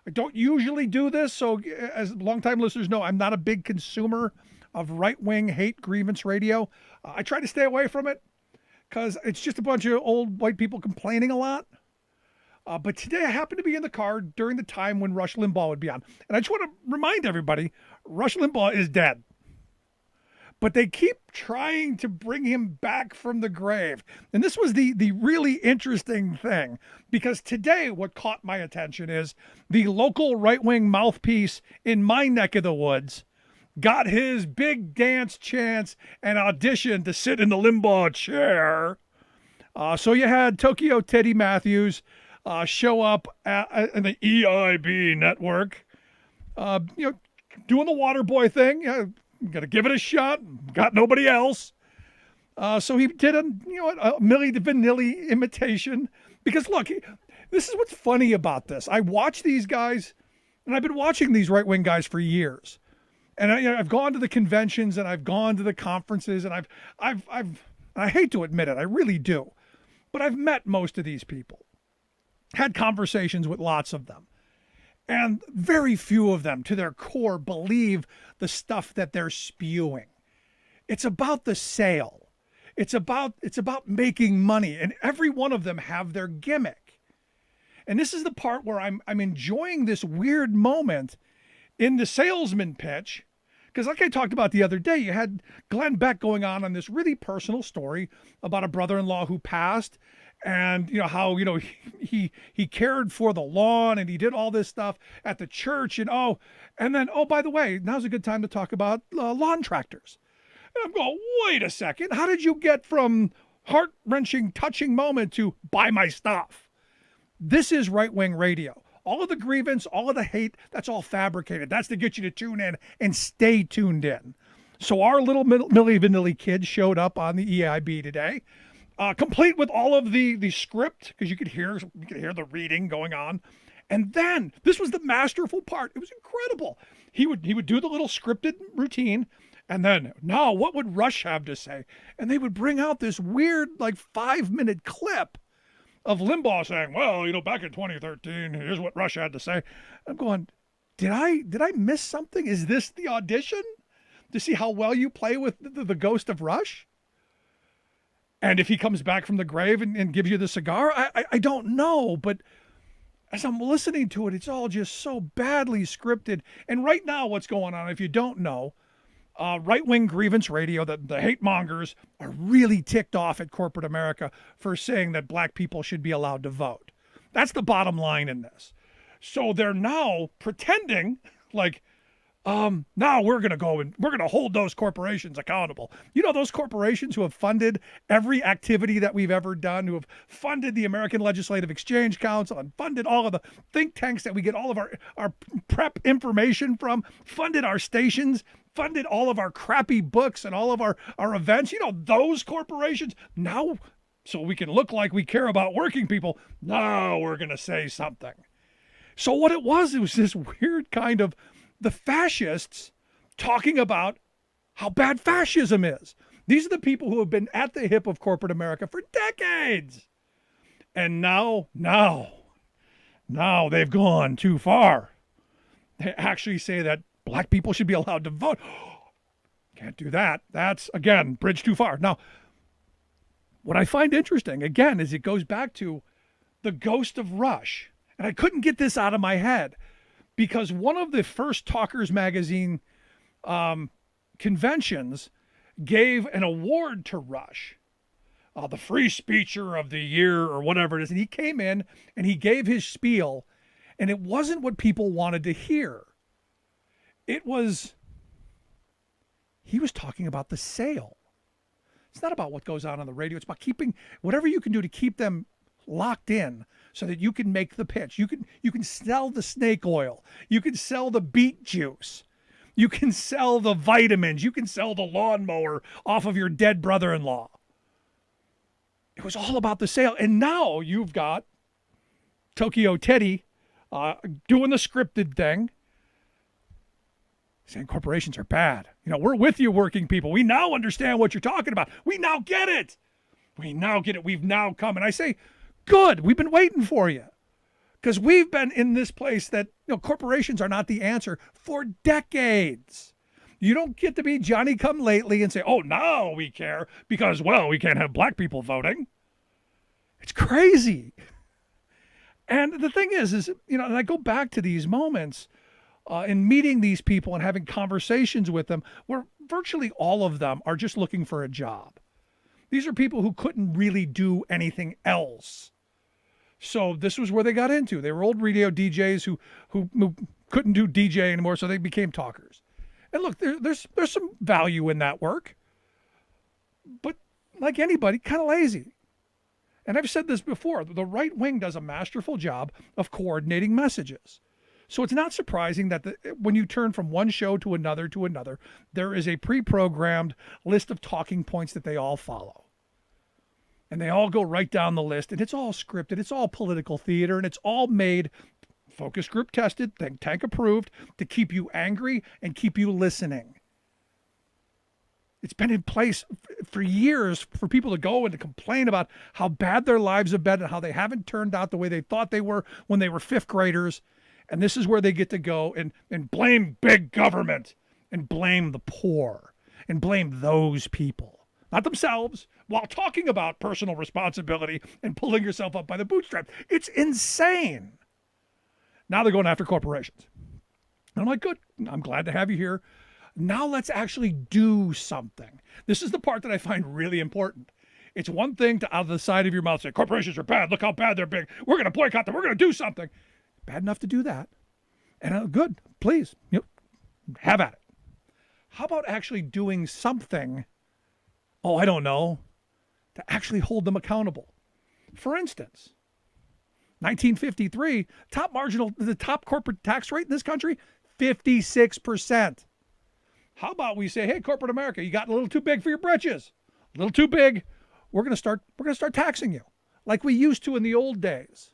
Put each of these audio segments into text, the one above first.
I don't usually do this, so as longtime listeners know, I'm not a big consumer of right-wing hate grievance radio. I try to stay away from it because it's just a bunch of old white people complaining a lot. But today I happened to be in the car during the time when Rush Limbaugh would be on. And I just want to remind everybody, Rush Limbaugh is dead. But they keep trying to bring him back from the grave. And this was the really interesting thing, because today what caught my attention is the local right-wing mouthpiece in my neck of the woods got his big dance chance and audition to sit in the Limbaugh chair. So you had Tokyo Teddy Matthews show up in the EIB network, doing the water boy thing. Got to give it a shot. Got nobody else. So he did a Milli Vanilli imitation. Because look, this is what's funny about this. I watch these guys, and I've been watching these right-wing guys for years. And I've gone to the conventions and I've gone to the conferences, and I hate to admit it, I really do, but I've met most of these people, had conversations with lots of them. And very few of them, to their core, believe the stuff that they're spewing. It's about the sale. It's about making money, and every one of them have their gimmick. And this is the part where I'm enjoying this weird moment in the salesman pitch, because like I talked about the other day, you had Glenn Beck going on this really personal story about a brother-in-law who passed. And how he cared for the lawn, and he did all this stuff at the church, and then by the way, now's a good time to talk about lawn tractors. And I'm going, wait a second, how did you get from heart-wrenching, touching moment to buy my stuff? This is right-wing radio. All of the grievance, all of the hate, that's all fabricated. That's to get you to tune in and stay tuned in. So our little Milli Vanilli kid showed up on the EIB today. Complete with all of the script, because you could hear the reading going on. And then this was the masterful part. It was incredible. He would do the little scripted routine, and then now what would Rush have to say? And they would bring out this weird 5-minute clip of Limbaugh saying, well, back in 2013, here's what Rush had to say. I'm going, did I miss something? Is this the audition to see how well you play with the ghost of Rush? And if he comes back from the grave and gives you the cigar, I don't know. But as I'm listening to it, it's all just so badly scripted. And right now what's going on, if you don't know, right-wing grievance radio, the hate mongers are really ticked off at corporate America for saying that black people should be allowed to vote. That's the bottom line in this. So they're now pretending like, now we're going to go and we're going to hold those corporations accountable. Those corporations who have funded every activity that we've ever done, who have funded the American Legislative Exchange Council and funded all of the think tanks that we get all of our prep information from, funded our stations, funded all of our crappy books and all of our events. Those corporations now, so we can look like we care about working people. Now we're going to say something. So what it was this weird kind of the fascists talking about how bad fascism is. These are the people who have been at the hip of corporate America for decades. And now they've gone too far. They actually say that black people should be allowed to vote. Can't do that. That's, again, bridge too far. Now, what I find interesting, again, is it goes back to the ghost of Rush. And I couldn't get this out of my head, because one of the first Talkers magazine conventions gave an award to Rush, the free speecher of the year or whatever it is. And he came in and he gave his spiel, and it wasn't what people wanted to hear. He was talking about the sale. It's not about what goes on the radio. It's about keeping whatever you can do to keep them locked in so that you can make the pitch. You can sell the snake oil. You can sell the beet juice. You can sell the vitamins. You can sell the lawnmower off of your dead brother-in-law. It was all about the sale. And now you've got Tokyo Teddy doing the scripted thing, saying corporations are bad. We're with you, working people. We now understand what you're talking about. We now get it. We've now come. And I say, good. We've been waiting for you. Because we've been in this place that corporations are not the answer for decades. You don't get to be Johnny come lately and say, oh, now we care because, well, we can't have black people voting. It's crazy. And the thing is, and I go back to these moments in meeting these people and having conversations with them where virtually all of them are just looking for a job. These are people who couldn't really do anything else. So this was where they got into. They were old radio DJs who couldn't do DJ anymore, so they became talkers. And look, there's some value in that work, but like anybody, kind of lazy. And I've said this before, the right wing does a masterful job of coordinating messages. So it's not surprising that when you turn from one show to another, there is a pre-programmed list of talking points that they all follow. And they all go right down the list, and it's all scripted, it's all political theater, and it's all made focus group tested, think tank approved, to keep you angry and keep you listening. It's been in place for years for people to go and to complain about how bad their lives have been and how they haven't turned out the way they thought they were when they were fifth graders. And this is where they get to go and blame big government and blame the poor and blame those people, not themselves, while talking about personal responsibility and pulling yourself up by the bootstraps. It's insane. Now they're going after corporations. And I'm like, good, I'm glad to have you here. Now let's actually do something. This is the part that I find really important. It's one thing to out of the side of your mouth say, corporations are bad. Look how bad they're big. We're going to boycott them. We're going to do something. Bad enough to do that. And good, please, have at it. How about actually doing something, I don't know, to actually hold them accountable? For instance, 1953, the top corporate tax rate in this country, 56%. How about we say, hey, corporate America, you got a little too big for your britches. A little too big. We're going to start taxing you like we used to in the old days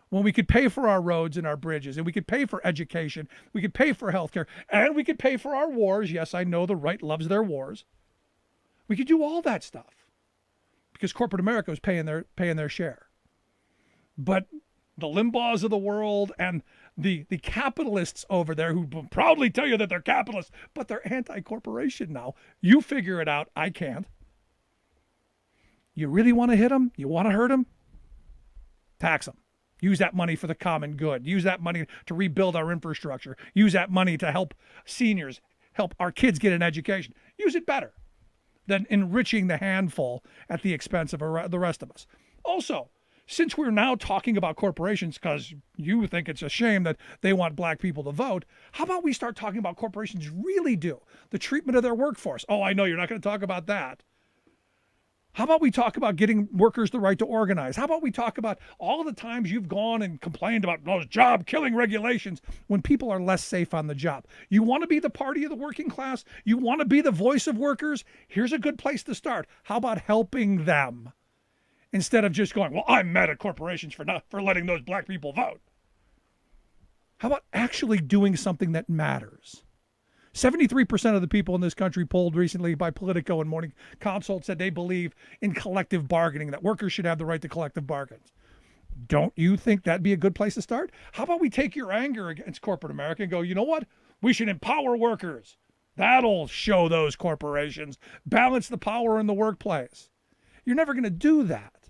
when we could pay for our roads and our bridges, and we could pay for education, we could pay for healthcare, and we could pay for our wars. Yes, I know the right loves their wars. We could do all that stuff because corporate America was paying their share. But the Limbaughs of the world and the capitalists over there who proudly tell you that they're capitalists, but they're anti-corporation now. You figure it out. I can't. You really want to hit them? You want to hurt them? Tax them. Use that money for the common good. Use that money to rebuild our infrastructure. Use that money to help seniors, help our kids get an education. Use it better than enriching the handful at the expense of the rest of us. Also, since we're now talking about corporations because you think it's a shame that they want black people to vote, how about we start talking about corporations really do, the treatment of their workforce? Oh, I know you're not going to talk about that. How about we talk about getting workers the right to organize? How about we talk about all the times you've gone and complained about those job-killing regulations when people are less safe on the job? You want to be the party of the working class? You want to be the voice of workers? Here's a good place to start. How about helping them? Instead of just going, well, I'm mad at corporations for letting those black people vote. How about actually doing something that matters? 73% of the people in this country polled recently by Politico and Morning Consult said they believe in collective bargaining, that workers should have the right to collective bargains. Don't you think that'd be a good place to start? How about we take your anger against corporate America and go, you know what? We should empower workers. That'll show those corporations. Balance the power in the workplace. You're never going to do that,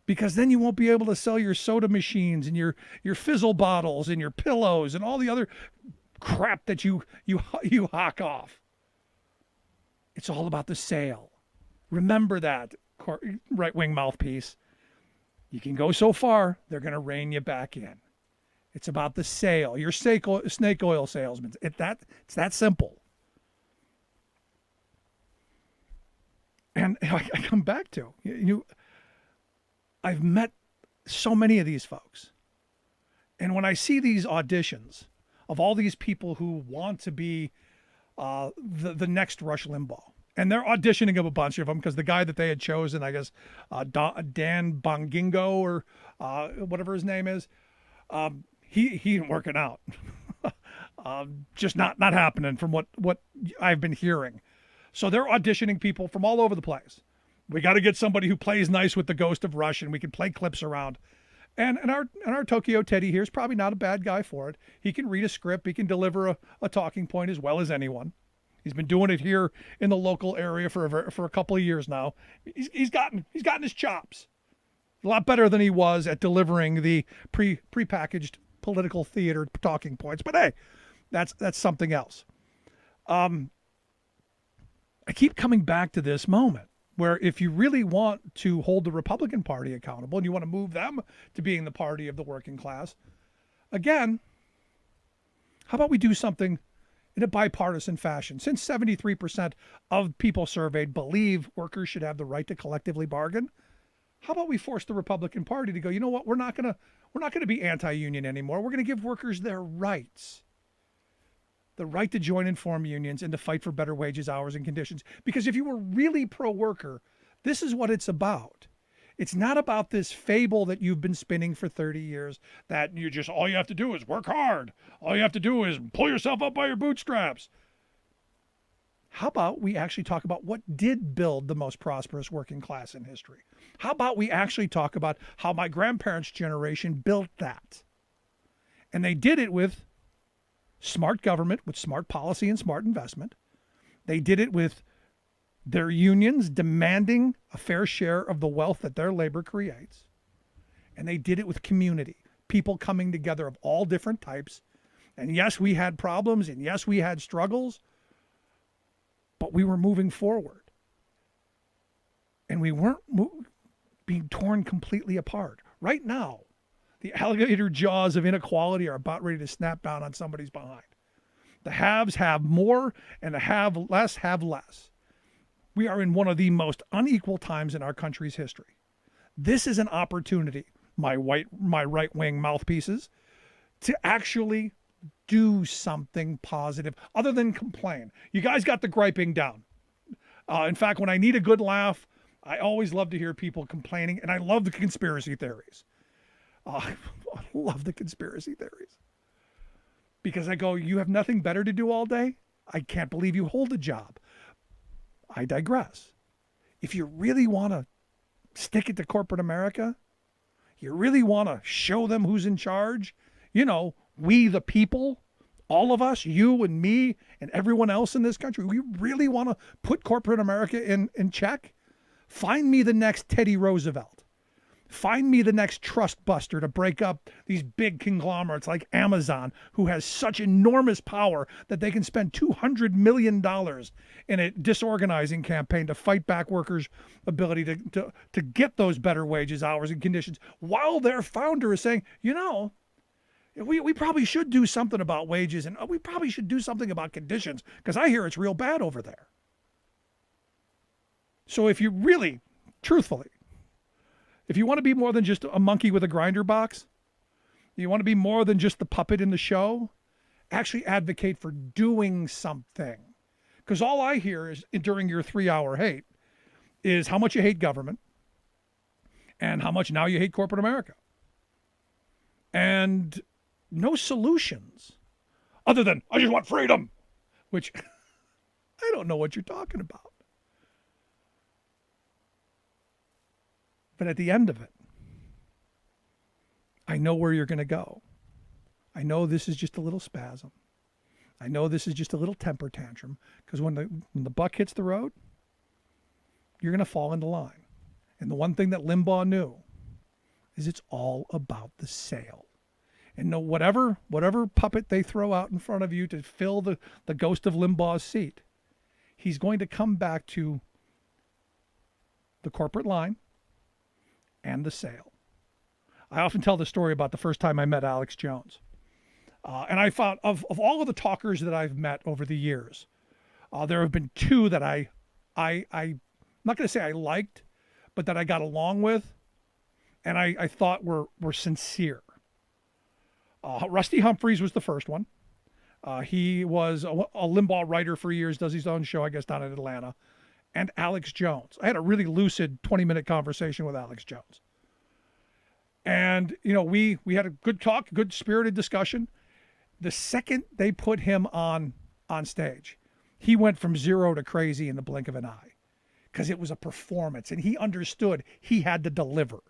because then you won't be able to sell your soda machines and your fizzle bottles and your pillows and all the other crap that you hawk off. It's all about the sale. Remember that, right-wing mouthpiece. You can go so far, they're going to rein you back in. It's about the sale. You're snake oil salesman. It's that simple. And I come back to, I've met so many of these folks. And when I see these auditions of all these people who want to be the next Rush Limbaugh, and they're auditioning of a bunch of them because the guy that they had chosen, I guess, Dan Bongingo or whatever his name is, he ain't working out. Just not happening from what I've been hearing. So they're auditioning people from all over the place. We got to get somebody who plays nice with the ghost of Rush, and we can play clips around. And our Tokyo Teddy here is probably not a bad guy for it. He can read a script. He can deliver a talking point as well as anyone. He's been doing it here in the local area for a couple of years now. He's gotten his chops. A lot better than he was at delivering the prepackaged political theater talking points. But hey, that's something else. I keep coming back to this moment where if you really want to hold the Republican Party accountable and you want to move them to being the party of the working class, again, how about we do something in a bipartisan fashion? Since 73% of people surveyed believe workers should have the right to collectively bargain, how about we force the Republican Party to go, you know what, we're not going to be anti-union anymore. We're going to give workers their rights. The right to join and form unions and to fight for better wages, hours, and conditions. Because if you were really pro-worker, this is what it's about. It's not about this fable that you've been spinning for 30 years that all you have to do is work hard. All you have to do is pull yourself up by your bootstraps. How about we actually talk about what did build the most prosperous working class in history? How about we actually talk about how my grandparents' generation built that? And they did it with smart government, with smart policy and smart investment. They did it with their unions demanding a fair share of the wealth that their labor creates. And they did it with community, people coming together of all different types. And yes, we had problems, and yes, we had struggles, but we were moving forward. And we weren't being torn completely apart. Right now, the alligator jaws of inequality are about ready to snap down on somebody's behind. The haves have more, and the have less have less. We are in one of the most unequal times in our country's history. This is an opportunity, my right-wing mouthpieces, to actually do something positive other than complain. You guys got the griping down. In fact, when I need a good laugh, I always love to hear people complaining, and I love the conspiracy theories. I love the conspiracy theories. Because I go, you have nothing better to do all day? I can't believe you hold a job. I digress. If you really want to stick it to corporate America, you really want to show them who's in charge, we the people, all of us, you and me and everyone else in this country, we really want to put corporate America in check? Find me the next Teddy Roosevelt. Find me the next trust buster to break up these big conglomerates like Amazon, who has such enormous power that they can spend $200 million in a disorganizing campaign to fight back workers' ability to get those better wages, hours, and conditions, while their founder is saying, we probably should do something about wages, and we probably should do something about conditions, because I hear it's real bad over there. So if you really, truthfully, if you want to be more than just a monkey with a grinder box, you want to be more than just the puppet in the show, actually advocate for doing something. Because all I hear is during your 3-hour hate is how much you hate government and how much now you hate corporate America. And no solutions other than, I just want freedom, which I don't know what you're talking about. But at the end of it, I know where you're going to go. I know this is just a little spasm. I know this is just a little temper tantrum, because when the buck hits the road, you're going to fall into line. And the one thing that Limbaugh knew is it's all about the sale. And no, whatever puppet they throw out in front of you to fill the ghost of Limbaugh's seat, he's going to come back to the corporate line and the sale. I often tell the story about the first time I met Alex Jones. And I found of all of the talkers that I've met over the years, there have been two that I'm not going to say I liked, but that I got along with, and I thought were sincere. Rusty Humphreys was the first one. He was a Limbaugh writer for years, does his own show, I guess, down in Atlanta. And Alex Jones. I had a really lucid 20-minute conversation with Alex Jones. And, we had a good talk, good spirited discussion. The second they put him on stage, he went from zero to crazy in the blink of an eye, because it was a performance and he understood he had to deliver.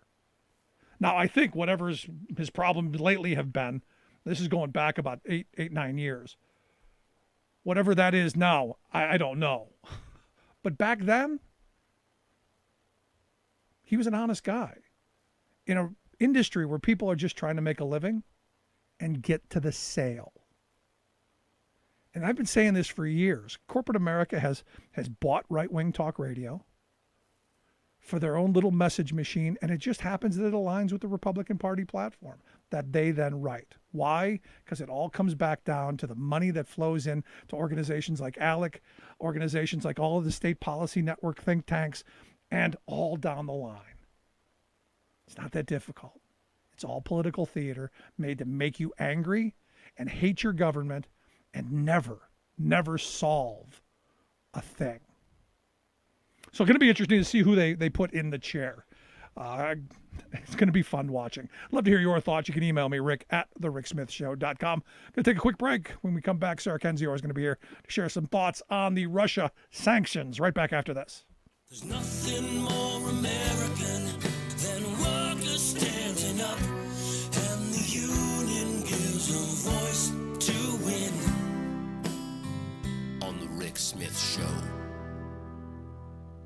Now, I think whatever his problems lately have been, this is going back about 9 years. Whatever that is now, I don't know. But back then, he was an honest guy in an industry where people are just trying to make a living and get to the sale. And I've been saying this for years. Corporate America has bought right-wing talk radio for their own little message machine, and it just happens that it aligns with the Republican Party platform that they then write. Why? Because it all comes back down to the money that flows in to organizations like ALEC, organizations like all of the state policy network think tanks, and all down the line. It's not that difficult. It's all political theater made to make you angry and hate your government and never solve a thing. So it's going to be interesting to see who they put in the chair. It's going to be fun watching. Love to hear your thoughts. You can email me, rick@thericksmithshow.com. Going to take a quick break. When we come back, Sarah Kendzior is going to be here to share some thoughts on the Russia sanctions. Right back after this. There's nothing more American